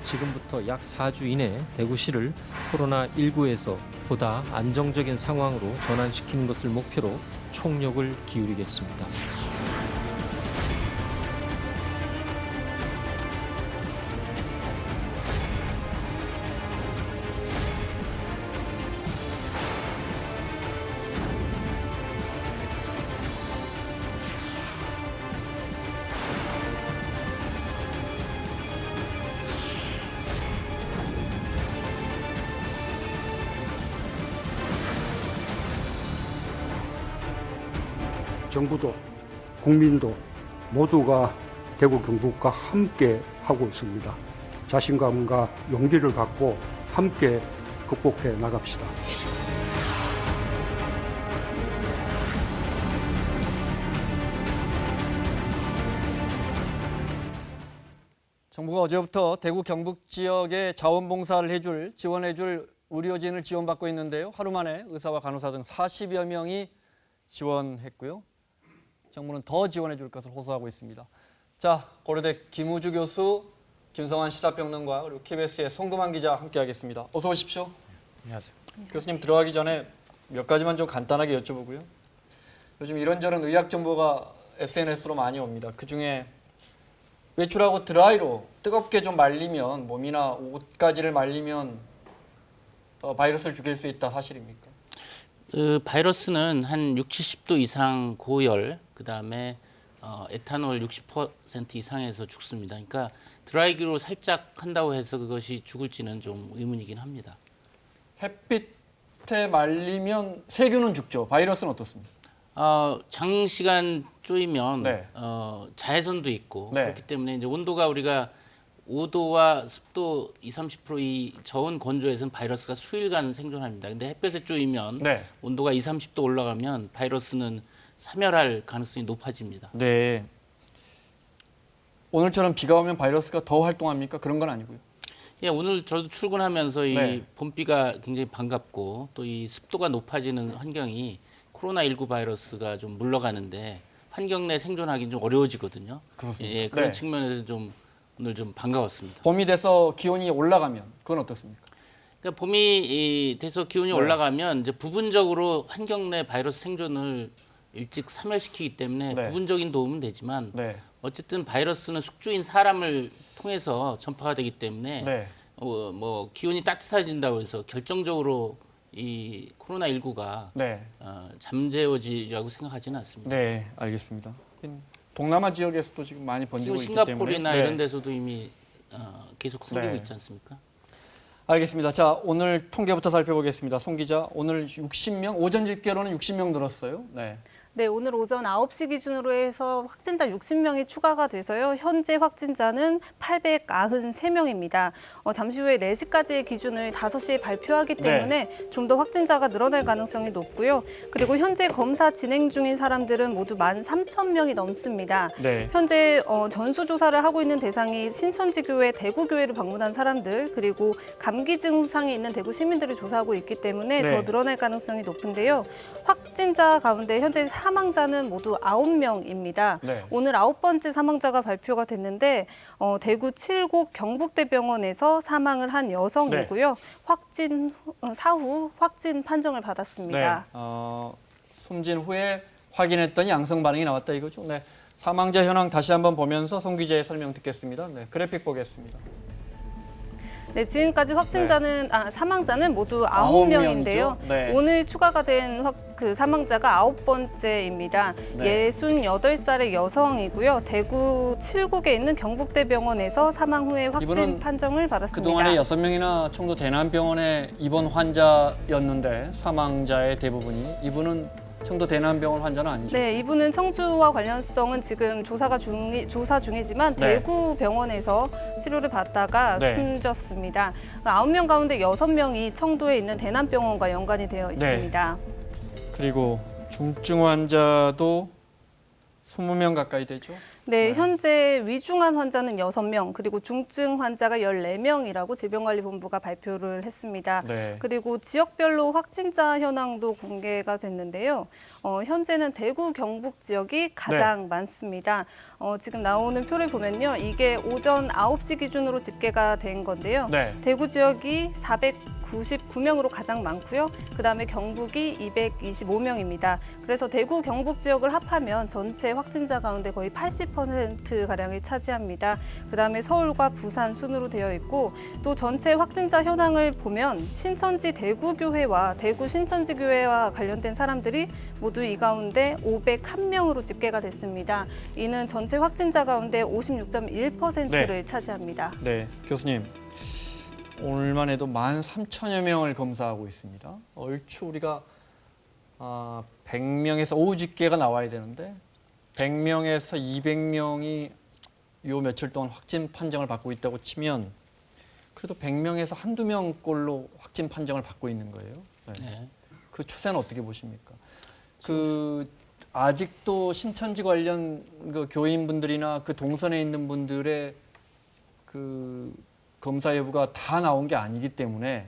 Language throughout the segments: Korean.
지금부터 약 4주 이내 대구시를 코로나19에서 보다 안정적인 상황으로 전환시키는 것을 목표로 총력을 기울이겠습니다. 정부도 국민도 모두가 대구 경북과 함께 하고 있습니다. 자신감과 용기를 갖고 함께 극복해 나갑시다. 정부가 어제부터 대구 경북 지역에 자원봉사를 지원해줄 의료진을 지원받고 있는데요. 하루 만에 의사와 간호사 등 40여 명이 지원했고요. 정부는 더 지원해 줄 것을 호소하고 있습니다. 자, 고려대 김우주 교수, 김성환 시사평론가 그리고 KBS의 송금환 기자 함께하겠습니다. 어서 오십시오. 안녕하세요. 교수님 들어가기 전에 몇 가지만 좀 간단하게 여쭤보고요. 요즘 이런저런 의학 정보가 SNS로 많이 옵니다. 그중에 외출하고 드라이로 뜨겁게 좀 말리면 몸이나 옷가지를 말리면 바이러스를 죽일 수 있다 사실입니까? 바이러스는 한 60, 70도 이상 고열, 그다음에 에탄올 60% 이상에서 죽습니다. 그러니까 드라이기로 살짝 한다고 해서 그것이 죽을지는 좀 의문이긴 합니다. 햇빛에 말리면 세균은 죽죠. 바이러스는 어떻습니까? 장시간 쪼이면 네. 자외선도 있고 네. 그렇기 때문에 이제 온도가 우리가 5도와 습도 20, 30% 이 저온 건조에서는 바이러스가 수일간 생존합니다. 근데 햇볕에 쪼이면 네. 온도가 20, 30도 올라가면 바이러스는 사멸할 가능성이 높아집니다. 네. 오늘처럼 비가 오면 바이러스가 더 활동합니까? 그런 건 아니고요. 예, 오늘 저도 출근하면서 네. 이 봄비가 굉장히 반갑고 또 이 습도가 높아지는 환경이 코로나19 바이러스가 좀 물러가는데 환경 내 생존하기는 좀 어려워지거든요. 그렇습니다. 예, 그런 네. 측면에서 좀 오늘 좀 반가웠습니다. 봄이 돼서 기온이 올라가면 그건 어떻습니까? 그러니까 봄이 돼서 기온이 네. 올라가면 이제 부분적으로 환경 내 바이러스 생존을 일찍 사멸시키기 때문에 네. 부분적인 도움은 되지만 네. 어쨌든 바이러스는 숙주인 사람을 통해서 전파가 되기 때문에 네. 뭐 기온이 따뜻해진다고 해서 결정적으로 이 코로나19가 네. 잠재워지라고 생각하지는 않습니다. 네, 알겠습니다. 동남아 지역에서도 지금 많이 번지고 지금 있기 때문에 싱가포르나 네. 이런 데서도 이미 계속 생기고 네. 있지 않습니까? 알겠습니다. 자, 오늘 통계부터 살펴보겠습니다. 송 기자, 오늘 60명, 오전 집계로는 60명 늘었어요. 네. 네, 오늘 오전 9시 기준으로 해서 확진자 60명이 추가가 돼서요. 현재 확진자는 893명입니다. 잠시 후에 4시까지의 기준을 5시에 발표하기 때문에 좀 더 확진자가 늘어날 가능성이 높고요. 그리고 현재 검사 진행 중인 사람들은 모두 13,000명이 넘습니다. 네. 현재 전수조사를 하고 있는 대상이 신천지교회, 대구교회를 방문한 사람들, 그리고 감기 증상이 있는 대구 시민들을 조사하고 있기 때문에 네. 더 늘어날 가능성이 높은데요. 확진자 가운데 현재 사망자는 모두 9명입니다. 네. 오늘 9번째 사망자가 발표가 됐는데 대구 칠곡 경북대병원에서 사망을 한 여성이고요. 확진 사후 확진 판정을 받았습니다. 네. 숨진 후에 확인했더니 양성 반응이 나왔다 이거죠. 네. 사망자 현황 다시 한번 보면서 송 기자의 설명 듣겠습니다. 네. 그래픽 보겠습니다. 네, 지금까지 사망자는 모두 아홉 9명인데요. 명이죠? 네. 오늘 추가가 된 사망자가 9번째입니다. 네. 68살의 여성이고요. 대구 칠곡에 있는 경북대병원에서 사망 후에 확진 이분은 판정을 받았습니다. 그동안에 6명이나 청도 대남병원에 입원 환자였는데 사망자의 대부분이 이분은 청도 대남병원 환자는 아니죠? 네, 이분은 청주와 관련성은 지금 조사 중이지만 네. 대구 병원에서 치료를 받다가 네. 숨졌습니다. 9명 가운데 6명이 청도에 있는 대남병원과 연관이 되어 있습니다. 그리고 중증 환자도 20명 가까이 되죠? 네, 네. 현재 위중한 환자는 6명, 그리고 중증 환자가 14명이라고 질병관리본부가 발표를 했습니다. 네. 그리고 지역별로 확진자 현황도 공개가 됐는데요. 현재는 대구, 경북 지역이 가장 많습니다. 지금 나오는 표를 보면요. 이게 오전 9시 기준으로 집계가 된 건데요. 네. 대구 지역이 499명으로 가장 많고요. 그다음에 경북이 225명입니다. 그래서 대구, 경북 지역을 합하면 전체 확진자 가운데 거의 80%가량을 차지합니다. 그다음에 서울과 부산 순으로 되어 있고 또 전체 확진자 현황을 보면 신천지 대구교회와 대구 신천지교회와 관련된 사람들이 모두 이 가운데 501명으로 집계가 됐습니다. 이는 전체 확진자 가운데 56.1%를 차지합니다. 네, 교수님. 오늘만 해도 13,000여 명을 검사하고 있습니다. 얼추 우리가 100명에서 오후 집계가 나와야 되는데 100명에서 200명이 요 며칠 동안 확진 판정을 받고 있다고 치면 그래도 100명에서 한두 명꼴로 확진 판정을 받고 있는 거예요. 네. 네. 그 추세는 어떻게 보십니까? 그 아직도 신천지 관련 그 교인분들이나 그 동선에 있는 분들의 그 검사 여부가 다 나온 게 아니기 때문에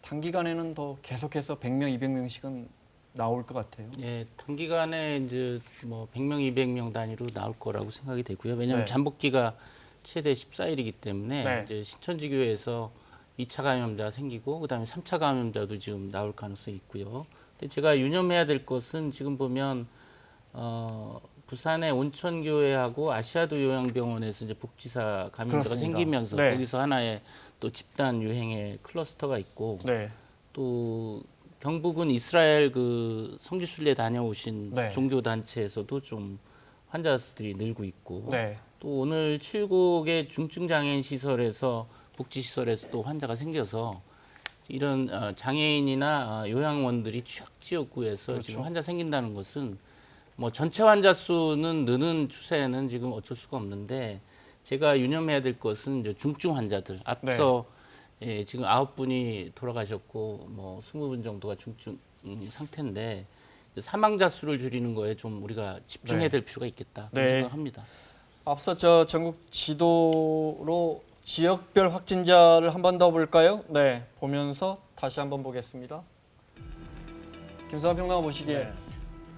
단기간에는 더 계속해서 100명, 200명씩은 나올 것 같아요. 예, 단기간에 이제 뭐 100명, 200명 단위로 나올 거라고 생각이 되고요. 왜냐하면 네. 잠복기가 최대 14일이기 때문에 네. 이제 신천지교회에서 2차 감염자 생기고 그다음에 3차 감염자도 지금 나올 가능성이 있고요. 근데 제가 유념해야 될 것은 지금 보면 부산의 온천교회하고 아시아도 요양병원에서 이제 복지사 감염자가 그렇습니다. 생기면서 네. 거기서 하나의 또 집단 유행의 클러스터가 있고 네. 또 경북은 이스라엘 그 성지순례 다녀오신 네. 종교 단체에서도 좀 환자 수들이 늘고 있고 네. 또 오늘 7곡의 중증 장애인 시설에서 복지 시설에서 또 환자가 생겨서 이런 장애인이나 요양원들이 취약 지역구에서 그렇죠. 지금 환자 생긴다는 것은 뭐 전체 환자 수는 느는 추세는 지금 어쩔 수가 없는데 제가 유념해야 될 것은 이제 중증 환자들 앞서 예, 지금 9분이 돌아가셨고 뭐 20분 정도가 중증 상태인데 사망자 수를 줄이는 거에 좀 우리가 집중해야 될 필요가 있겠다 네. 생각합니다. 앞서 저 전국 지도로 지역별 확진자를 한 번 더 볼까요? 네, 보면서 다시 한번 보겠습니다. 김수환 평론가 보시기에 네.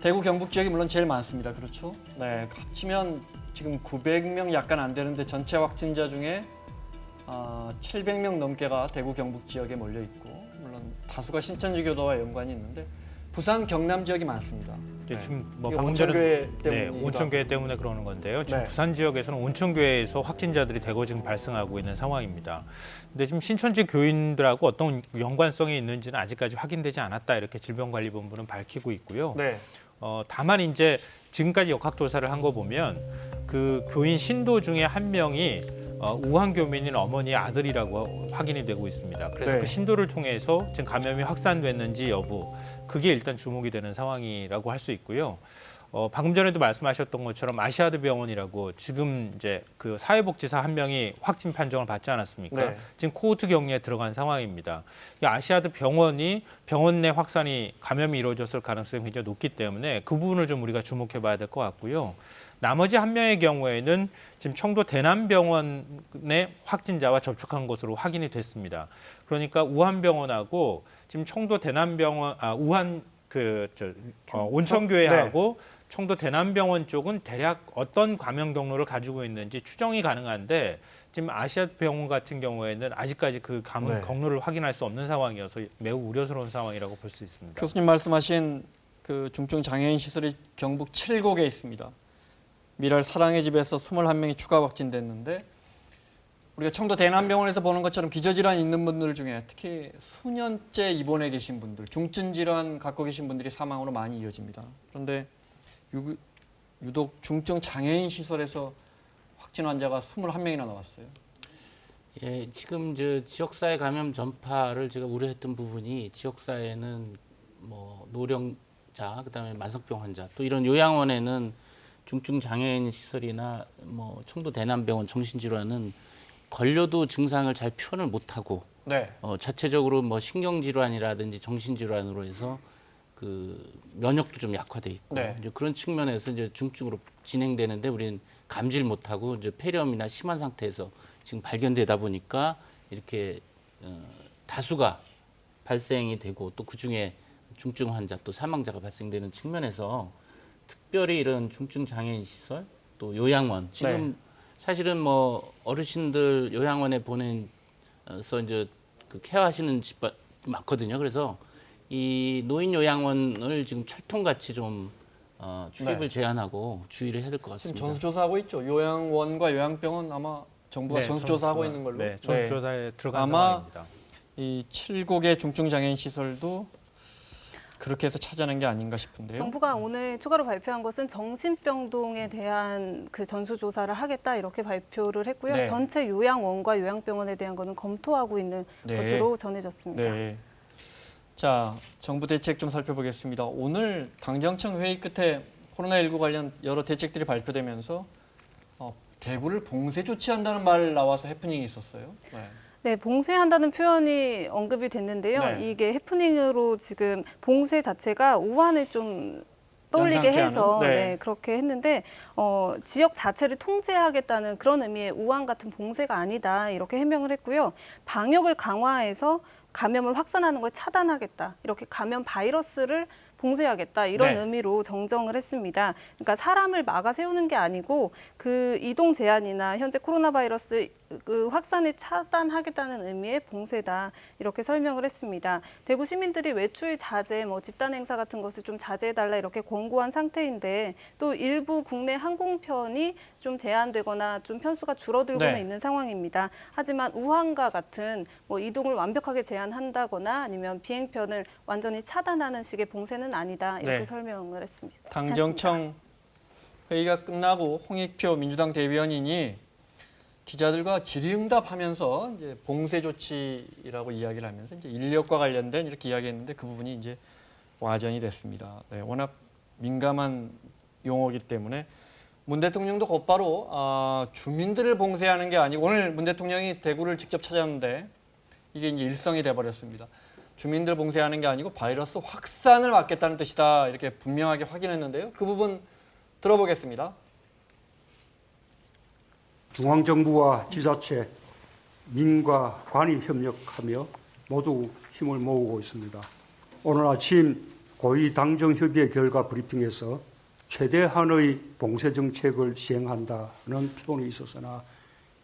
대구 경북 지역이 물론 제일 많습니다. 그렇죠? 네, 합치면 지금 900명 약간 안 되는데 전체 확진자 중에 700명 넘게가 대구 경북 지역에 몰려 있고 물론 다수가 신천지 교도와 연관이 있는데 부산 경남 지역이 많습니다. 네, 지금 뭐 이게 방금 전에 온천교회 네, 때문이기도 온천교회 때문에 그러는 건데요. 지금 네. 부산 지역에서는 온천교회에서 확진자들이 대거 지금 발생하고 있는 상황입니다. 근데 지금 신천지 교인들하고 어떤 연관성이 있는지는 아직까지 확인되지 않았다 이렇게 질병관리본부는 밝히고 있고요. 네, 다만 이제 지금까지 역학조사를 한 거 보면 그 교인 신도 중에 한 명이 우한 교민인 어머니의 아들이라고 확인이 되고 있습니다. 그래서 네. 그 신도를 통해서 지금 감염이 확산됐는지 여부 그게 일단 주목이 되는 상황이라고 할 수 있고요. 방금 전에도 말씀하셨던 것처럼 아시아드 병원이라고 지금 이제 그 사회복지사 한 명이 확진 판정을 받지 않았습니까? 네. 지금 코호트 격리에 들어간 상황입니다. 이 아시아드 병원이 병원 내 확산이 감염이 이루어졌을 가능성이 굉장히 높기 때문에 그 부분을 좀 우리가 주목해 봐야 될 것 같고요. 나머지 한 명의 경우에는 지금 청도 대남병원의 확진자와 접촉한 것으로 확인이 됐습니다. 그러니까 우한병원하고 지금 청도 대남병원, 우한 온천교회하고 청도 대남병원 쪽은 대략 어떤 감염 경로를 가지고 있는지 추정이 가능한데 지금 아시아병원 같은 경우에는 아직까지 그 감염 경로를 확인할 수 없는 상황이어서 매우 우려스러운 상황이라고 볼 수 있습니다. 교수님 말씀하신 그 중증 장애인 시설이 경북 7곳에 있습니다. 미랄 사랑의 집에서 21명이 추가 확진됐는데 우리가 청도 대남병원에서 보는 것처럼 기저질환 있는 분들 중에 특히 수년째 입원해 계신 분들, 중증 질환 갖고 계신 분들이 사망으로 많이 이어집니다. 그런데 유독 중증 장애인 시설에서 확진 환자가 21명이나 나왔어요. 예, 지금 저 지역사회 감염 전파를 제가 우려했던 부분이 지역사회는 뭐 노령자, 그다음에 만성병 환자, 또 이런 요양원에는 중증 장애인 시설이나 뭐 청도 대남병원 정신질환은 걸려도 증상을 잘 표현을 못하고 네. 자체적으로 뭐 신경질환이라든지 정신질환으로 해서 그 면역도 좀 약화돼 있고 네. 이제 그런 측면에서 이제 중증으로 진행되는데 우리는 감지를 못하고 이제 폐렴이나 심한 상태에서 지금 발견되다 보니까 이렇게 다수가 발생이 되고 또 그중에 중증 환자 또 사망자가 발생되는 측면에서 특별히 이런 중증 장애인 시설 또 요양원 지금 네. 사실은 뭐 어르신들 요양원에 보내서 이제 그 케어하시는 집 많거든요. 그래서 이 노인 요양원을 지금 철통같이 좀 출입을 네. 제한하고 주의를 해야 될 것 지금 같습니다. 전수조사하고 있죠. 요양원과 요양병원 아마 정부가 네, 전수조사하고 있는 걸로. 네, 전수조사에 들어간 아마 상황입니다. 이 7곡의 중증 장애인 시설도 그렇게 해서 찾아낸 게 아닌가 싶은데요. 정부가 오늘 추가로 발표한 것은 정신병동에 대한 그 전수조사를 하겠다 이렇게 발표를 했고요. 네. 전체 요양원과 요양병원에 대한 거는 검토하고 있는 네. 것으로 전해졌습니다. 네. 자, 정부 대책 좀 살펴보겠습니다. 오늘 당정청 회의 끝에 코로나19 관련 여러 대책들이 발표되면서 대구를 봉쇄 조치한다는 말 나와서 해프닝이 있었어요. 네. 네, 봉쇄한다는 표현이 언급이 됐는데요. 네. 이게 해프닝으로 지금 봉쇄 자체가 우한을 좀 떠올리게 연상케 해서 하는? 네. 네, 그렇게 했는데 지역 자체를 통제하겠다는 그런 의미의 우한 같은 봉쇄가 아니다 이렇게 해명을 했고요. 방역을 강화해서 감염을 확산하는 걸 차단하겠다 이렇게 감염 바이러스를 봉쇄하겠다 이런 네. 의미로 정정을 했습니다. 그러니까 사람을 막아 세우는 게 아니고 그 이동 제한이나 현재 코로나 바이러스 그 확산을 차단하겠다는 의미의 봉쇄다 이렇게 설명을 했습니다. 대구 시민들이 외출 자제, 뭐 집단 행사 같은 것을 좀 자제해달라 이렇게 권고한 상태인데 또 일부 국내 항공편이 좀 제한되거나 좀 편수가 줄어들고는 네. 있는 상황입니다. 하지만 우한과 같은 뭐 이동을 완벽하게 제한한다거나 아니면 비행편을 완전히 차단하는 식의 봉쇄는 아니다 이렇게 네. 설명을 했습니다. 당정청 회의가 끝나고 홍익표 민주당 대변인이 기자들과 질의응답하면서 이제 봉쇄 조치라고 이야기를 하면서 이제 인력과 관련된 이렇게 이야기했는데 그 부분이 이제 와전이 됐습니다. 네, 워낙 민감한 용어이기 때문에 문 대통령도 곧바로 주민들을 봉쇄하는 게 아니고 오늘 문 대통령이 대구를 직접 찾았는데 이게 이제 일성이 돼버렸습니다. 주민들 봉쇄하는 게 아니고 바이러스 확산을 막겠다는 뜻이다 이렇게 분명하게 확인했는데요. 그 부분 들어보겠습니다. 중앙정부와 지자체, 민과 관이 협력하며 모두 힘을 모으고 있습니다. 오늘 아침 고위 당정협의회 결과 브리핑에서 최대한의 봉쇄 정책을 시행한다는 표현이 있었으나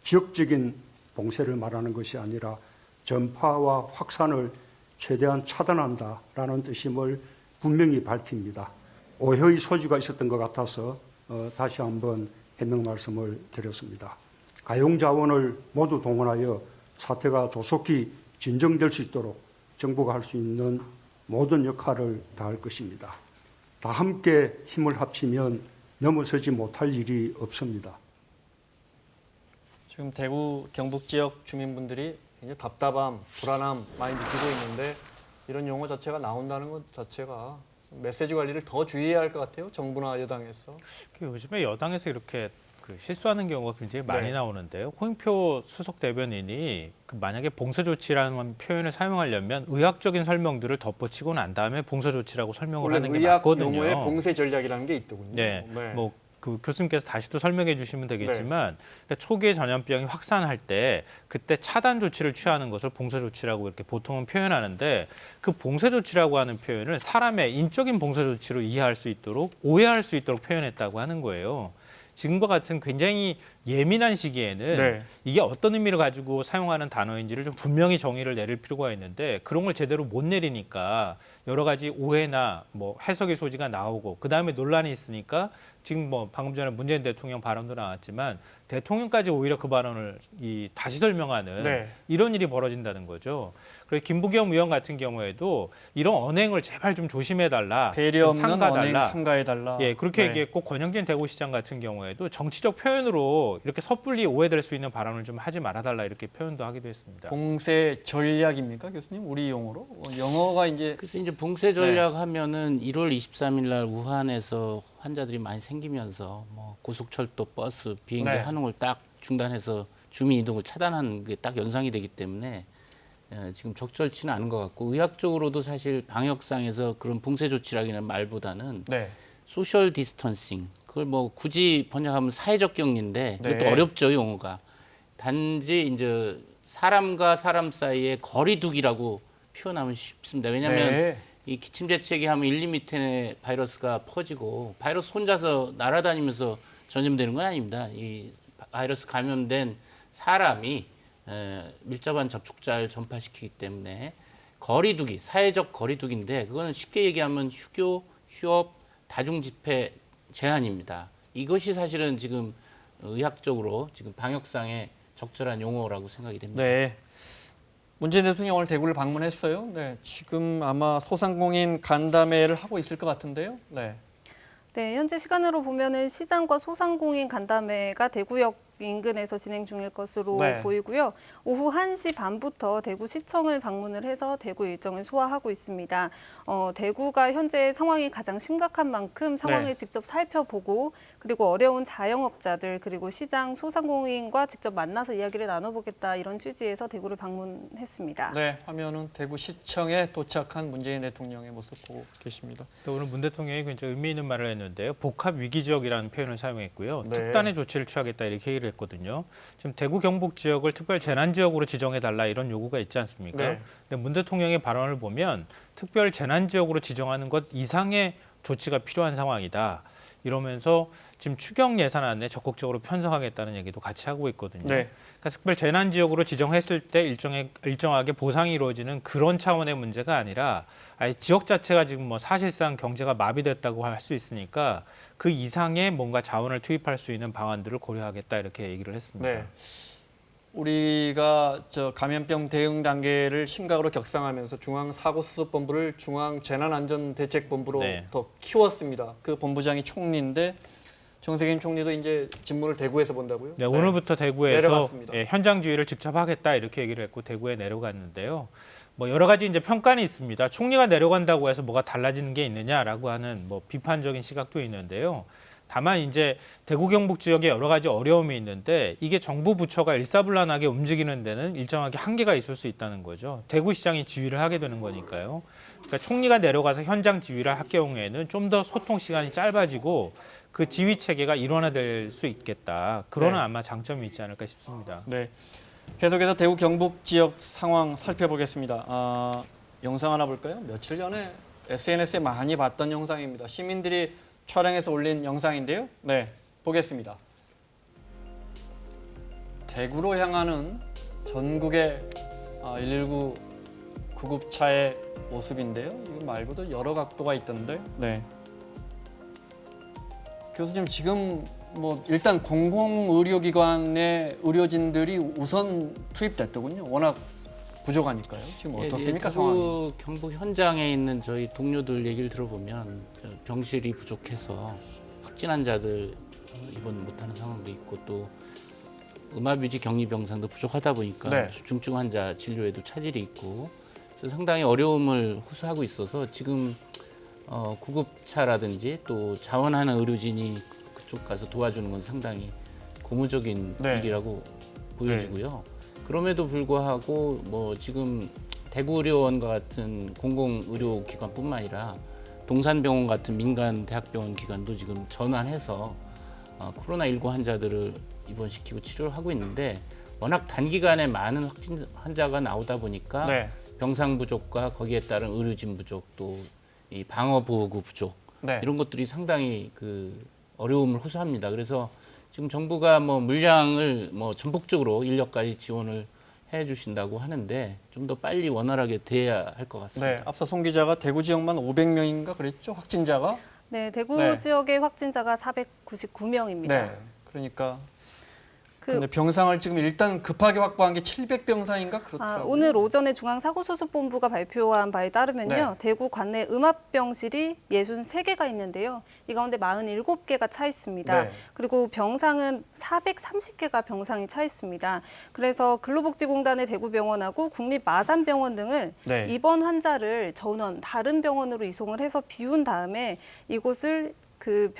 지역적인 봉쇄를 말하는 것이 아니라 전파와 확산을 최대한 차단한다라는 뜻임을 분명히 밝힙니다. 오해의 소지가 있었던 것 같아서 다시 한번 해명 말씀을 드렸습니다. 가용자원을 모두 동원하여 사태가 조속히 진정될 수 있도록 정부가 할 수 있는 모든 역할을 다할 것입니다. 다 함께 힘을 합치면 넘어서지 못할 일이 없습니다. 지금 대구 경북 지역 주민분들이 굉장히 답답함, 불안함 많이 느끼고 있는데 이런 용어 자체가 나온다는 것 자체가 메시지 관리를 더 주의해야 할 것 같아요. 정부나 여당에서. 요즘에 여당에서 이렇게 실수하는 경우가 굉장히 많이 네. 나오는데요. 홍익표 수석 대변인이 만약에 봉쇄 조치라는 표현을 사용하려면 의학적인 설명들을 덧붙이고 난 다음에 봉쇄 조치라고 설명을 원래 하는 게 의학 맞거든요. 용어에 봉쇄 전략이라는 게 있더군요. 네, 뭐 그 교수님께서 다시 또 설명해 주시면 되겠지만 그러니까 초기에 전염병이 확산할 때 그때 차단 조치를 취하는 것을 봉쇄 조치라고 이렇게 보통은 표현하는데 그 봉쇄 조치라고 하는 표현을 사람의 인적인 봉쇄 조치로 이해할 수 있도록 오해할 수 있도록 표현했다고 하는 거예요. 지금과 같은 굉장히 예민한 시기에는 네. 이게 어떤 의미를 가지고 사용하는 단어인지를 좀 분명히 정의를 내릴 필요가 있는데 그런 걸 제대로 못 내리니까 여러 가지 오해나 뭐 해석의 소지가 나오고 그다음에 논란이 있으니까 지금 뭐 방금 전에 문재인 대통령 발언도 나왔지만 대통령까지 오히려 그 발언을 다시 설명하는 네. 이런 일이 벌어진다는 거죠. 그래서 김부겸 의원 같은 경우에도 이런 언행을 제발 좀 조심해달라. 배려 좀 없는 언행 삼가달라. 삼가해달라. 예, 그렇게 네. 얘기했고 권영진 대구시장 같은 경우에도 정치적 표현으로 이렇게 섣불리 오해될 수 있는 발언을 좀 하지 말아달라 이렇게 표현도 하기도 했습니다. 봉쇄 전략입니까, 교수님? 우리 용어로? 영어가 이제 그래서 이제 봉쇄 전략 하면은 1월 23일 날 우한에서 환자들이 많이 생기면서 뭐 고속철도, 버스, 비행기 네. 하는 걸 딱 중단해서 주민 이동을 차단하는 게 딱 연상이 되기 때문에 지금 적절치는 않은 것 같고 의학적으로도 사실 방역상에서 그런 봉쇄 조치라는 말보다는 네. 소셜 디스턴싱 그걸 뭐 굳이 번역하면 사회적 격리인데 그것도 네. 어렵죠 용어가. 단지 이제 사람과 사람 사이의 거리두기라고 표현하면 쉽습니다. 왜냐하면 네. 이 기침재채기 하면 1, 2m 내 바이러스가 퍼지고 바이러스 혼자서 날아다니면서 전염되는 건 아닙니다. 이 바이러스 감염된 사람이 밀접한 접촉자를 전파시키기 때문에 거리두기, 사회적 거리두기인데 그거는 쉽게 얘기하면 휴교, 휴업, 다중집회 제한입니다. 이것이 사실은 지금 의학적으로 지금 방역상의 적절한 용어라고 생각이 됩니다. 네. 문재인 대통령이 오늘 대구를 방문했어요. 네. 지금 아마 소상공인 간담회를 하고 있을 것 같은데요. 네. 네, 현재 시간으로 보면은 시장과 소상공인 간담회가 대구역 인근에서 진행 중일 것으로 네. 보이고요. 오후 1시 반부터 대구시청을 방문을 해서 대구 일정을 소화하고 있습니다. 대구가 현재 상황이 가장 심각한 만큼 상황을 네. 직접 살펴보고 그리고 어려운 자영업자들 그리고 시장 소상공인과 직접 만나서 이야기를 나눠보겠다 이런 취지에서 대구를 방문했습니다. 네, 화면은 대구시청에 도착한 문재인 대통령의 모습 보고 계십니다. 오늘 문 대통령이 굉장히 의미 있는 말을 했는데요. 복합 위기 지역이라는 표현을 사용했고요. 네. 특단의 조치를 취하겠다 이렇게 얘기를 했거든요. 지금 대구 경북 지역을 특별 재난 지역으로 지정해 달라 이런 요구가 있지 않습니까? 네. 근데 문 대통령의 발언을 보면 특별 재난 지역으로 지정하는 것 이상의 조치가 필요한 상황이다. 이러면서 지금 추경 예산안에 적극적으로 편성하겠다는 얘기도 같이 하고 있거든요. 네. 그러니까 특별 재난 지역으로 지정했을 때 일정하게 보상이 이루어지는 그런 차원의 문제가 아니라 아예 지역 자체가 지금 뭐 사실상 경제가 마비됐다고 할 수 있으니까 그 이상의 뭔가 자원을 투입할 수 있는 방안들을 고려하겠다 이렇게 얘기를 했습니다. 네. 우리가 감염병 대응 단계를 심각으로 격상하면서 중앙사고수습본부를 중앙재난안전대책본부로 네. 더 키웠습니다. 그 본부장이 총리인데 정세균 총리도 이제 직무를 대구에서 본다고요? 네, 오늘부터 대구에서 내려갔습니다. 현장 지휘를 직접 하겠다 이렇게 얘기를 했고 대구에 내려갔는데요. 뭐 여러 가지 이제 평가는 있습니다. 총리가 내려간다고 해서 뭐가 달라지는 게 있느냐라고 하는 뭐 비판적인 시각도 있는데요. 다만 이제 대구 경북 지역에 여러 가지 어려움이 있는데 이게 정부 부처가 일사불란하게 움직이는 데는 일정하게 한계가 있을 수 있다는 거죠. 대구시장이 지휘를 하게 되는 거니까요. 그러니까 총리가 내려가서 현장 지휘를 할 경우에는 좀 더 소통 시간이 짧아지고 그 지휘 체계가 일원화될 수 있겠다. 그러나 네. 아마 장점이 있지 않을까 싶습니다. 네. 계속해서 대구 경북 지역 상황 살펴보겠습니다. 영상 하나 볼까요? 며칠 전에 SNS에 많이 봤던 영상입니다. 시민들이 촬영해서 올린 영상인데요. 네, 보겠습니다. 대구로 향하는 전국의 119 구급차의 모습인데요. 이거 말고도 여러 각도가 있던데. 네. 교수님 지금 뭐 일단 공공의료기관의 의료진들이 우선 투입됐더군요. 워낙 부족하니까요. 지금 어떻습니까 상황이? 대구 경북 현장에 있는 저희 동료들 얘기를 들어보면 병실이 부족해서 확진 환자들 입원 못하는 상황도 있고 또 음압유지 격리 병상도 부족하다 보니까 네. 중증 환자 진료에도 차질이 있고 그래서 상당히 어려움을 호소하고 있어서 지금 구급차라든지 또 자원하는 의료진이 그쪽 가서 도와주는 건 상당히 고무적인 네. 일이라고 보여지고요. 그럼에도 불구하고 뭐 지금 대구의료원과 같은 공공의료기관뿐만 아니라 동산병원 같은 민간 대학병원 기관도 지금 전환해서 코로나19 환자들을 입원시키고 치료를 하고 있는데 워낙 단기간에 많은 확진 환자가 나오다 보니까 네. 병상 부족과 거기에 따른 의료진 부족 또 이 방어보호구 부족 네. 이런 것들이 상당히 그 어려움을 호소합니다. 그래서 지금 정부가 뭐 물량을 뭐 전폭적으로 인력까지 지원을 해주신다고 하는데 좀 더 빨리 원활하게 돼야 할 것 같습니다. 네, 앞서 송 기자가 대구 지역만 500명인가 그랬죠? 확진자가? 네, 대구 네. 지역의 확진자가 499명입니다. 네. 그러니까 근데 병상을 지금 일단 급하게 확보한 게 700병상인가 그렇더라고요. 오늘 오전에 중앙사고수습본부가 발표한 바에 따르면요. 네. 대구 관내 음압병실이 63개가 있는데요. 이 가운데 47개가 차 있습니다. 네. 그리고 병상은 430개가 병상이 차 있습니다. 그래서 근로복지공단의 대구병원하고 국립마산병원 등을 네. 입원 환자를 전원 다른 병원으로 이송을 해서 비운 다음에 이곳을 그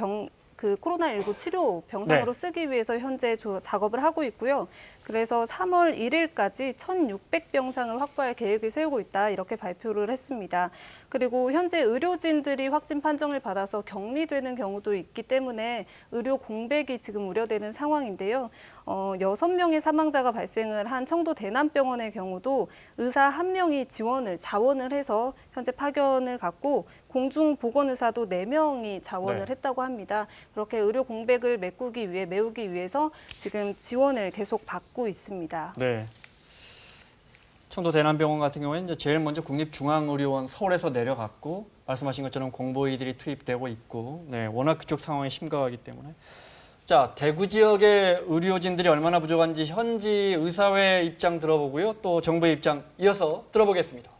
그 코로나19 치료 병상으로 쓰기 위해서 현재 작업을 하고 있고요. 그래서 3월 1일까지 1,600병상을 확보할 계획을 세우고 있다 이렇게 발표를 했습니다. 그리고 현재 의료진들이 확진 판정을 받아서 격리되는 경우도 있기 때문에 의료 공백이 지금 우려되는 상황인데요. 6명의 사망자가 발생을 한 청도 대남병원의 경우도 의사 1명이 자원을 해서 현재 파견을 갔고 공중보건의사도 4명이 자원을 네. 했다고 합니다. 그렇게 의료 공백을 메우기 위해서 지금 지원을 계속 받고 있습니다. 네. 청도 대남병원 같은 경우에는 이제 제일 먼저 국립중앙의료원 서울에서 내려갔고 말씀하신 것처럼 공보의들이 투입되고 있고 네, 워낙 그쪽 상황이 심각하기 때문에 자, 대구 지역의 의료진들이 얼마나 부족한지 현지 의사회 입장 들어보고요. 또 정부의 입장 이어서 들어보겠습니다.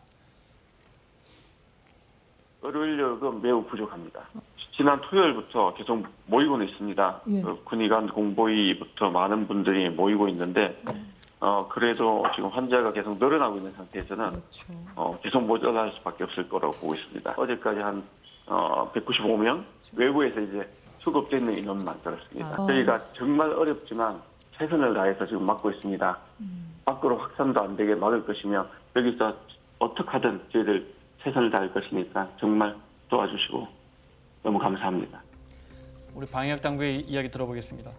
의료 인력은 매우 부족합니다. 지난 토요일부터 계속 모이고는 있습니다. 예. 군의관 공보위부터 많은 분들이 모이고 있는데 그래도 지금 환자가 계속 늘어나고 있는 상태에서는 그렇죠. 계속 모자랄 수밖에 없을 거라고 보고 있습니다. 어제까지 한 195명 외부에서 이제 수급되는 인원만 들었습니다. 저희가 정말 어렵지만 최선을 다해서 지금 막고 있습니다. 밖으로 확산도 안 되게 막을 것이며 여기서 어떻게 하든 저희들 최선을 다할 것이니까 정말 도와주시고 너무 감사합니다. 우리 방역당국의 이야기 들어보겠습니다.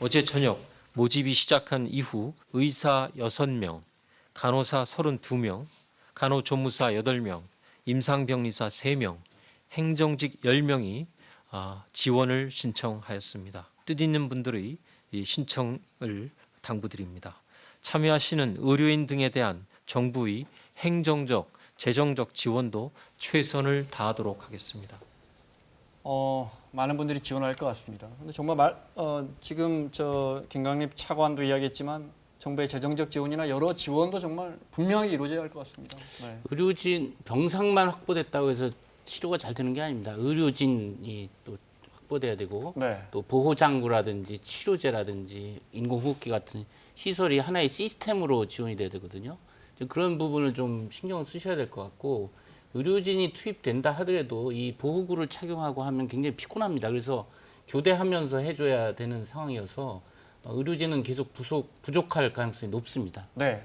어제 저녁 모집이 시작한 이후 의사 6명, 간호사 32명, 간호조무사 8명, 임상병리사 3명, 행정직 10명이 지원을 신청하였습니다. 뜻있는 분들의 이 신청을 당부드립니다. 참여하시는 의료인 등에 대한 정부의 행정적, 재정적 지원도 최선을 다하도록 하겠습니다. 많은 분들이 지원할 것 같습니다. 근데 정말 지금 김강립 차관도 이야기했지만 정부의 재정적 지원이나 여러 지원도 정말 분명하게 이루어져야 할 것 같습니다. 네. 의료진 병상만 확보됐다고 해서 치료가 잘 되는 게 아닙니다. 의료진이 또 확보돼야 되고 네. 또 보호장구라든지 치료제라든지 인공호흡기 같은 시설이 하나의 시스템으로 지원이 돼야 되거든요. 그런 부분을 좀 신경을 쓰셔야 될 것 같고 의료진이 투입된다 하더라도 이 보호구를 착용하고 하면 굉장히 피곤합니다. 그래서 교대하면서 해줘야 되는 상황이어서 의료진은 계속 부족할 가능성이 높습니다. 네.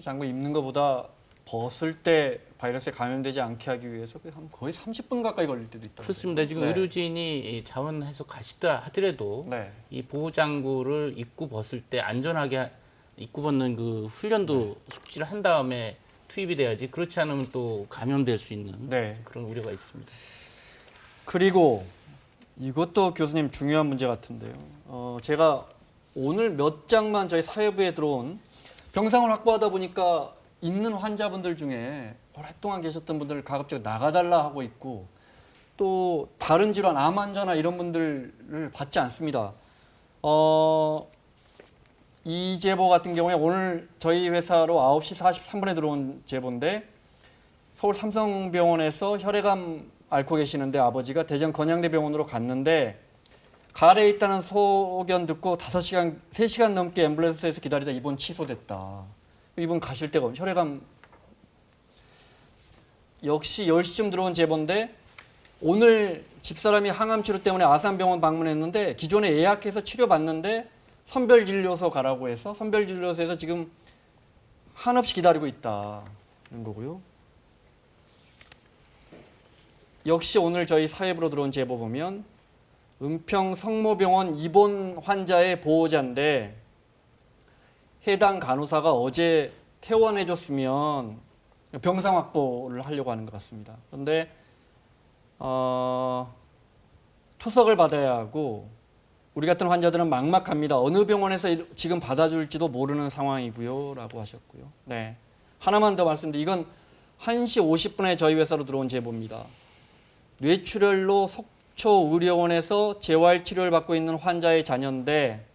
장구 입는 것보다 벗을 때 바이러스에 감염되지 않게 하기 위해서 거의 30분 가까이 걸릴 때도 있다. 그렇습니다. 지금 네. 의료진이 자원해서 가시다 하더라도 네. 이 보호장구를 입고 벗을 때 안전하게 입고 벗는 그 훈련도 숙지를 한 다음에 투입이 돼야지 그렇지 않으면 또 감염될 수 있는 네. 그런 우려가 있습니다. 그리고 이것도 교수님 중요한 문제 같은데요. 제가 오늘 몇 장만 저희 사회부에 들어온 병상을 확보하다 보니까 있는 환자분들 중에 오랫동안 계셨던 분들 가급적 나가달라 하고 있고 또 다른 질환, 암 환자나 이런 분들을 받지 않습니다. 이 제보 같은 경우에 오늘 저희 회사로 9시 43분에 들어온 제보인데 서울 삼성병원에서 혈액암 앓고 계시는데 아버지가 대전 건양대병원으로 갔는데 가래에 있다는 소견 듣고 3시간 넘게 앰뷸런스에서 기다리다 입원 취소됐다. 이분 가실 데가 없는 혈액암 역시 10시쯤 들어온 제보인데 오늘 집사람이 항암 치료 때문에 아산병원 방문했는데 기존에 예약해서 치료받는데 선별진료소 가라고 해서 선별진료소에서 지금 한없이 기다리고 있다는 거고요. 역시 오늘 저희 사회부로 들어온 제보 보면 은평 성모병원 입원 환자의 보호자인데 해당 간호사가 어제 퇴원해줬으면 병상 확보를 하려고 하는 것 같습니다. 그런데 투석을 받아야 하고 우리 같은 환자들은 막막합니다. 어느 병원에서 지금 받아줄지도 모르는 상황이고요. 라고 하셨고요. 네. 하나만 더 말씀드리면 이건 1시 50분에 저희 회사로 들어온 제보입니다. 뇌출혈로 속초의료원에서 재활치료를 받고 있는 환자의 자녀인데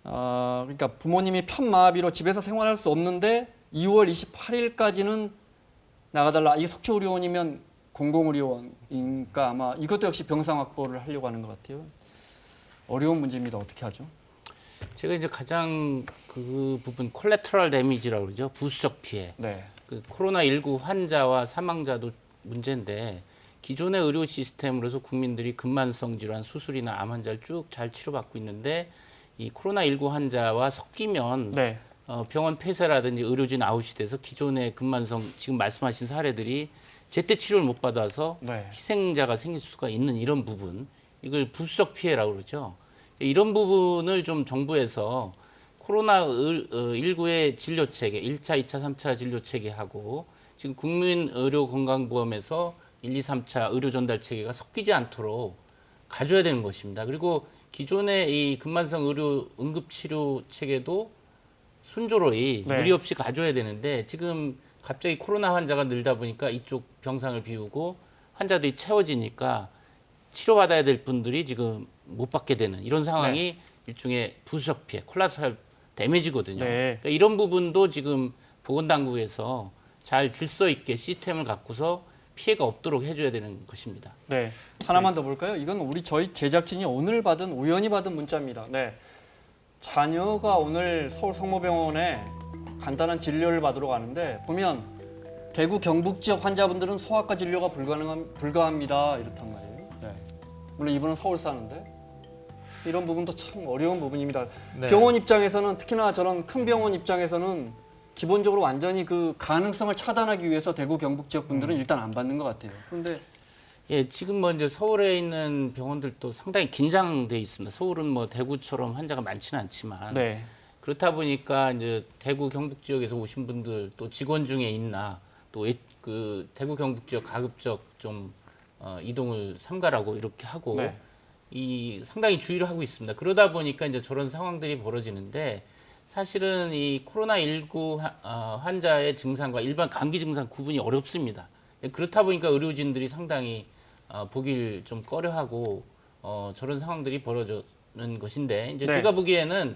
그러니까 부모님이 편마비로 집에서 생활할 수 없는데 2월 28일까지는 나가달라. 이게 속초의료원이면 공공의료원이니까 아마 이것도 역시 병상 확보를 하려고 하는 것 같아요. 어려운 문제입니다. 어떻게 하죠? 제가 이제 가장 그 부분 콜레터럴 데미지라고 그러죠. 부수적 피해. 네. 그 코로나19 환자와 사망자도 문제인데 기존의 의료 시스템으로서 국민들이 근만성 질환, 수술이나 암 환자를 쭉 잘 치료받고 있는데 이 코로나19 환자와 섞이면 네. 병원 폐쇄라든지 의료진 아웃이 돼서 기존의 근만성 지금 말씀하신 사례들이 제때 치료를 못 받아서 네. 희생자가 생길 수가 있는 이런 부분, 이걸 부수적 피해라고 그러죠. 이런 부분을 좀 정부에서 코로나19의 진료 체계, 1차, 2차, 3차 진료 체계하고 지금 국민의료건강보험에서 1, 2, 3차 의료 전달 체계가 섞이지 않도록 가져야 되는 것입니다. 그리고 기존의 이 근만성 의료 응급치료 체계도 순조로이 네. 무리 없이 가져야 되는데 지금 갑자기 코로나 환자가 늘다 보니까 이쪽 병상을 비우고 환자들이 채워지니까 치료받아야 될 분들이 지금 못 받게 되는 이런 상황이 일종의 부수적 피해, 콜라테럴 데미지거든요. 네. 그러니까 이런 부분도 지금 보건당국에서 잘 질서 있게 시스템을 갖고서 피해가 없도록 해줘야 되는 것입니다. 네. 하나만 더 볼까요? 이건 저희 제작진이 오늘 우연히 받은 문자입니다. 네. 자녀가 오늘 서울 성모병원에 간단한 진료를 받으러 가는데 보면 대구 경북 지역 환자분들은 소아과 진료가 불가합니다. 이렇단 말이에요. 네. 물론 이분은 서울 사는데 이런 부분도 참 어려운 부분입니다. 네. 병원 입장에서는 특히나 저런 큰 병원 입장에서는 기본적으로 완전히 그 가능성을 차단하기 위해서 대구 경북 지역 분들은 일단 안 받는 것 같아요. 그런데 예, 지금 이제 서울에 있는 병원들도 상당히 긴장돼 있습니다. 서울은 대구처럼 환자가 많지는 않지만 네. 그렇다 보니까 이제 대구 경북 지역에서 오신 분들 또 직원 중에 있나 또 그 대구 경북 지역 가급적 좀 이동을 삼가라고 이렇게 하고 네. 이 상당히 주의를 하고 있습니다. 그러다 보니까 이제 저런 상황들이 벌어지는데 사실은 이 코로나19 환자의 증상과 일반 감기 증상 구분이 어렵습니다. 그렇다 보니까 의료진들이 상당히 보길 좀 꺼려하고 저런 상황들이 벌어지는 것인데 이제 네. 제가 보기에는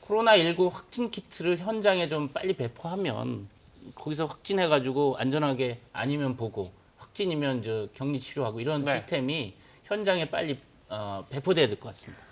코로나19 확진 키트를 현장에 좀 빨리 배포하면 거기서 확진해가지고 안전하게 아니면 보고 확진이면 이제 격리 치료하고 이런 네. 시스템이 현장에 빨리 배포돼야 될 것 같습니다.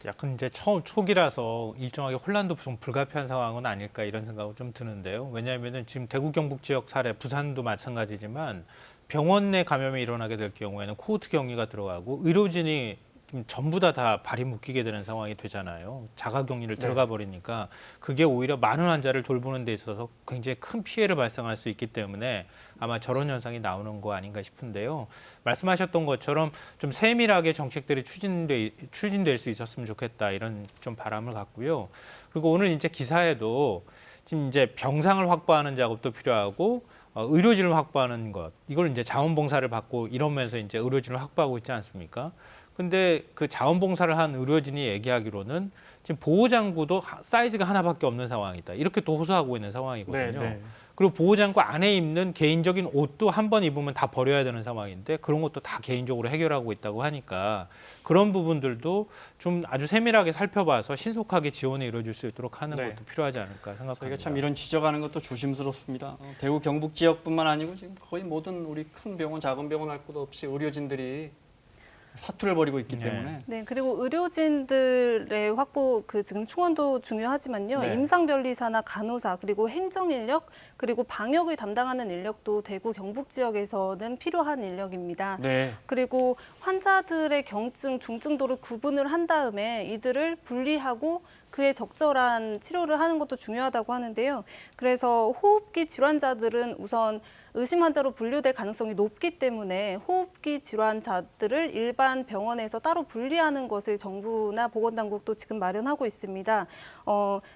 약간 이제 초기라서 일정하게 혼란도 좀 불가피한 상황은 아닐까 이런 생각은 좀 드는데요. 왜냐하면은 지금 대구 경북 지역 사례, 부산도 마찬가지지만 병원 내 감염이 일어나게 될 경우에는 코호트 격리가 들어가고 의료진이 좀 전부 다 발이 묶이게 되는 상황이 되잖아요. 자가 격리를 들어가 버리니까 그게 오히려 많은 환자를 돌보는 데 있어서 굉장히 큰 피해를 발생할 수 있기 때문에 아마 저런 현상이 나오는 거 아닌가 싶은데요. 말씀하셨던 것처럼 좀 세밀하게 정책들이 추진될 수 있었으면 좋겠다 이런 좀 바람을 갖고요. 그리고 오늘 이제 기사에도 지금 이제 병상을 확보하는 작업도 필요하고 의료진을 확보하는 것 이걸 이제 자원봉사를 받고 이러면서 이제 의료진을 확보하고 있지 않습니까? 근데 그 자원봉사를 한 의료진이 얘기하기로는 지금 보호장구도 사이즈가 하나밖에 없는 상황이다. 이렇게 또 호소하고 있는 상황이거든요. 네. 그리고 보호장구 안에 입는 개인적인 옷도 한 번 입으면 다 버려야 되는 상황인데 그런 것도 다 개인적으로 해결하고 있다고 하니까 그런 부분들도 좀 아주 세밀하게 살펴봐서 신속하게 지원이 이루어질 수 있도록 하는 네. 것도 필요하지 않을까 생각합니다. 저희가 참 이런 지적하는 것도 조심스럽습니다. 대구 경북 지역뿐만 아니고 지금 거의 모든 우리 큰 병원, 작은 병원 할 것 없이 의료진들이 사투를 벌이고 있기 네. 때문에 네, 그리고 의료진들의 확보 지금 충원도 중요하지만요. 네. 임상변리사나 간호사 그리고 행정 인력 그리고 방역을 담당하는 인력도 대구 경북 지역에서는 필요한 인력입니다. 네. 그리고 환자들의 경증, 중증도를 구분을 한 다음에 이들을 분리하고 그에 적절한 치료를 하는 것도 중요하다고 하는데요. 그래서 호흡기 질환자들은 우선 의심 환자로 분류될 가능성이 높기 때문에 호흡기 질환자들을 일반 병원에서 따로 분리하는 것을 정부나 보건당국도 지금 마련하고 있습니다.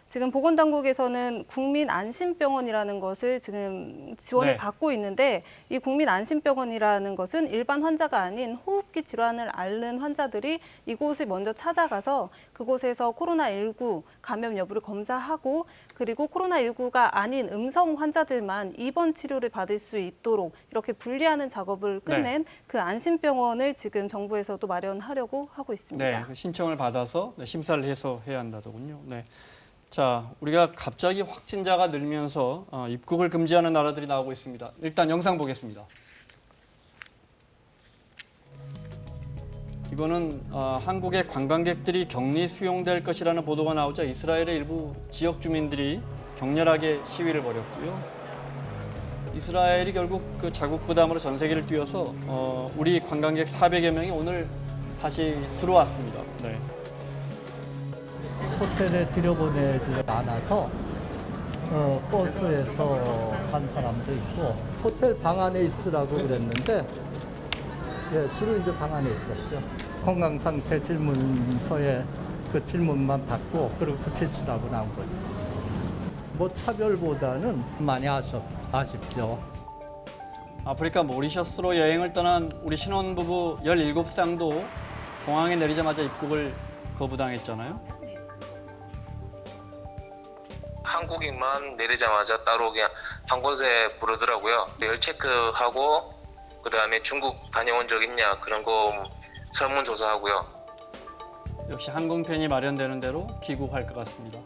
지금 보건당국에서는 국민안심병원이라는 것을 지금 지원을 네. 받고 있는데 이 국민안심병원이라는 것은 일반 환자가 아닌 호흡기 질환을 앓는 환자들이 이곳을 먼저 찾아가서 그곳에서 코로나19 감염 여부를 검사하고 그리고 코로나19가 아닌 음성 환자들만 입원 치료를 받을 수 있도록 이렇게 분리하는 작업을 끝낸 그 안심병원을 지금 정부에서도 마련하려고 하고 있습니다. 네, 그 신청을 받아서 심사를 해서 해야 한다더군요. 네. 자, 우리가 갑자기 확진자가 늘면서 입국을 금지하는 나라들이 나오고 있습니다. 일단 영상 보겠습니다. 이거는 한국의 관광객들이 격리 수용될 것이라는 보도가 나오자 이스라엘의 일부 지역 주민들이 격렬하게 시위를 벌였고요. 이스라엘이 결국 그 자국 부담으로 전 세계를 뛰어서 우리 관광객 400여 명이 오늘 다시 들어왔습니다. 네. 호텔에 들여보내지 않아서 버스에서 잔 사람도 있고 호텔 방 안에 있으라고 그랬는데 주로 이제 방 안에 있었죠. 건강 상태 질문서에 그 질문만 받고 그리고 부채치라고 나온 거죠. 뭐 차별보다는 많이 아쉽죠. 아프리카 모리셔스로 여행을 떠난 우리 신혼부부 17쌍도 공항에 내리자마자 입국을 거부당했잖아요. 한국인만 내리자마자 따로 그냥 한 곳에 부르더라고요. 열 체크하고 그다음에 중국 다녀온 적 있냐 그런 거 설문조사하고요. 역시 항공편이 마련되는 대로 귀국할 것 같습니다.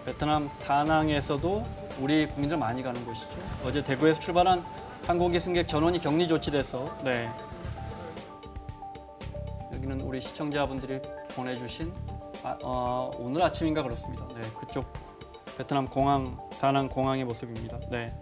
베트남 다낭에서도 우리 국민들 많이 가는 곳이죠. 어제 대구에서 출발한 항공기 승객 전원이 격리 조치돼서 여기는 우리 시청자분들이 보내주신 오늘 아침인가 그렇습니다. 네, 그쪽 베트남 공항 다낭 공항의 모습입니다. 네,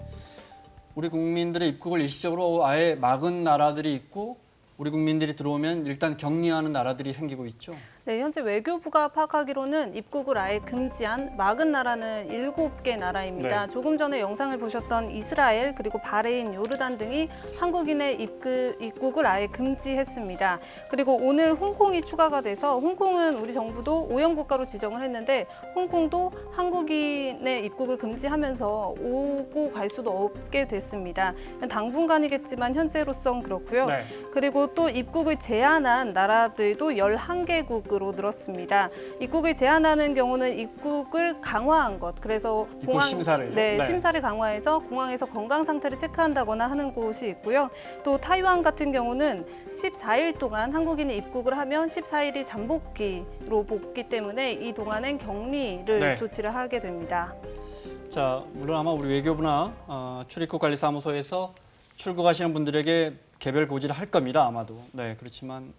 우리 국민들의 입국을 일시적으로 아예 막은 나라들이 있고 우리 국민들이 들어오면 일단 격리하는 나라들이 생기고 있죠. 네, 현재 외교부가 파악하기로는 입국을 아예 금지한 막은 나라는 7개 나라입니다. 네. 조금 전에 영상을 보셨던 이스라엘 그리고 바레인, 요르단 등이 한국인의 입국을 아예 금지했습니다. 그리고 오늘 홍콩이 추가가 돼서 홍콩은 우리 정부도 오염국가로 지정을 했는데 홍콩도 한국인의 입국을 금지하면서 오고 갈 수도 없게 됐습니다. 당분간이겠지만 현재로선 그렇고요. 네. 그리고 또 입국을 제한한 나라들도 11개국으로 늘었습니다. 입국을 제한하는 경우는 입국을 강화한 것, 그래서 입국 심사를. 네, 심사를 강화해서 공항에서 건강 상태를 체크한다거나 하는 곳이 있고요. 또 타이완 같은 경우는 14일 동안 한국인이 입국을 하면 14일이 잠복기로 뽑기 때문에 이 동안엔 격리를 네. 조치를 하게 됩니다. 자, 물론 아마 우리 외교부나 출입국관리사무소에서 출국하시는 분들에게 개별 고지를 할 겁니다. 아마도. 네, 그렇지만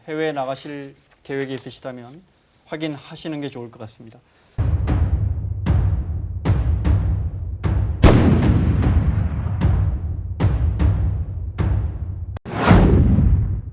해외에 나가실 계획이 있으시다면 확인하시는 게 좋을 것 같습니다.